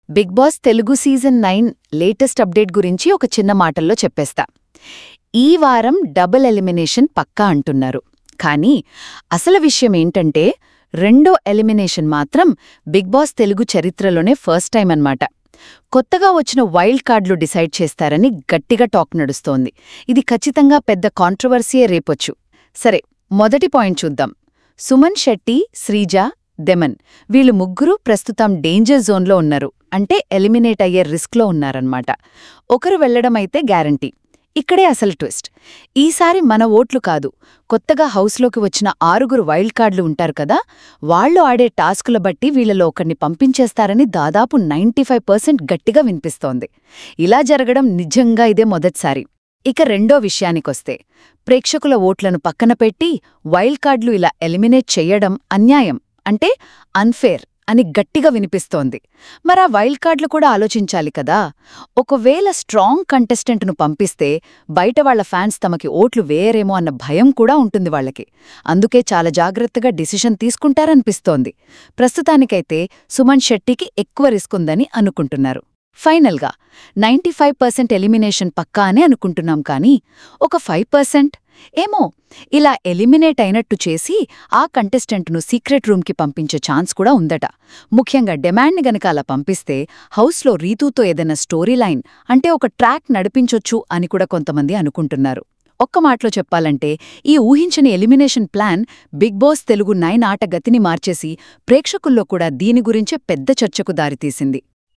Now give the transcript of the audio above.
Big Boss Telugu season 9 latest update గురించి ఒక చిన్న మాటల్లో చెప్పేస్తా. ఈ వారం డబుల్ ఎలిమినేషన్ పక్కా అంటున్నారు. కానీ అసలు విషయం ఏంటంటే రెండో ఎలిమినేషన్ మాత్రం బిగ్ బాస్ తెలుగు చరిత్రలోనే ఫస్ట్ టైం అన్నమాట. కొత్తగా వచ్చిన వైల్డ్ కార్డులు డిసైడ్ చేస్తారని గట్టిగా టాక్ నడుస్తోంది. ఇది ఖచ్చితంగా పెద్ద కాంట్రవర్సీయే రేపొచ్చు. సరే, మొదటి పాయింట్ చూద్దాం. సుమన్ శెట్టి, శ్రీజ, దెమన్ వీళ్ళు ముగ్గురూ ప్రస్తుతం డేంజర్ జోన్లో ఉన్నారు. అంటే ఎలిమినేట్ అయ్యే రిస్క్లో ఉన్నారన్నమాట. ఒకరు వెళ్లడమైతే గ్యారంటీ. ఇక్కడే అసలు ట్విస్ట్. ఈసారి మన ఓట్లు కాదు, కొత్తగా హౌస్లోకి వచ్చిన 6 వైల్డ్ కార్డులు ఉంటారు కదా, వాళ్లు ఆడే టాస్కుల బట్టి వీళ్లలో ఒకరిని పంపించేస్తారని దాదాపు 95% గట్టిగా వినిపిస్తోంది. ఇలా జరగడం నిజంగా ఇదే మొదటిసారి. ఇక రెండో విషయానికొస్తే, ప్రేక్షకుల ఓట్లను పక్కన పెట్టి వైల్డ్ కార్డులు ఇలా ఎలిమినేట్ చెయ్యడం అన్యాయం, అంటే అన్ఫేర్ అని గట్టిగా వినిపిస్తోంది. మరా వైల్డ్ కార్డులు కూడా ఆలోచించాలి కదా. ఒకవేళ స్ట్రాంగ్ కంటెస్టెంట్ను పంపిస్తే బయట వాళ్ల ఫ్యాన్స్ తమకి ఓట్లు వేయరేమో అన్న భయం కూడా ఉంటుంది వాళ్లకి. అందుకే చాలా జాగ్రత్తగా డిసిషన్ తీసుకుంటారనిపిస్తోంది. ప్రస్తుతానికైతే సుమన్ శెట్టికి ఎక్కువ రిస్క్ ఉందని అనుకుంటున్నారు. ఫైనల్గా 95% ఎలిమినేషన్ పక్కా అని అనుకుంటున్నాం, కానీ ఒక 5% ఏమో ఇలా ఎలిమినేట్ అయినట్టు చేసి ఆ కంటెస్టెంట్ను సీక్రెట్ రూమ్కి పంపించే ఛాన్స్ కూడా ఉందట. ముఖ్యంగా డిమాండ్ని గనక అలా పంపిస్తే హౌస్లో రీతూతో ఏదైనా స్టోరీ లైన్, అంటే ఒక ట్రాక్ నడిపించొచ్చు అని కూడా కొంతమంది అనుకుంటున్నారు. ఒక్క మాటలో చెప్పాలంటే ఈ ఊహించని elimination plan Bigg Boss Telugu 9 ఆట గతిని మార్చేసి ప్రేక్షకుల్లో కూడా దీని గురించే పెద్ద చర్చకు దారితీసింది.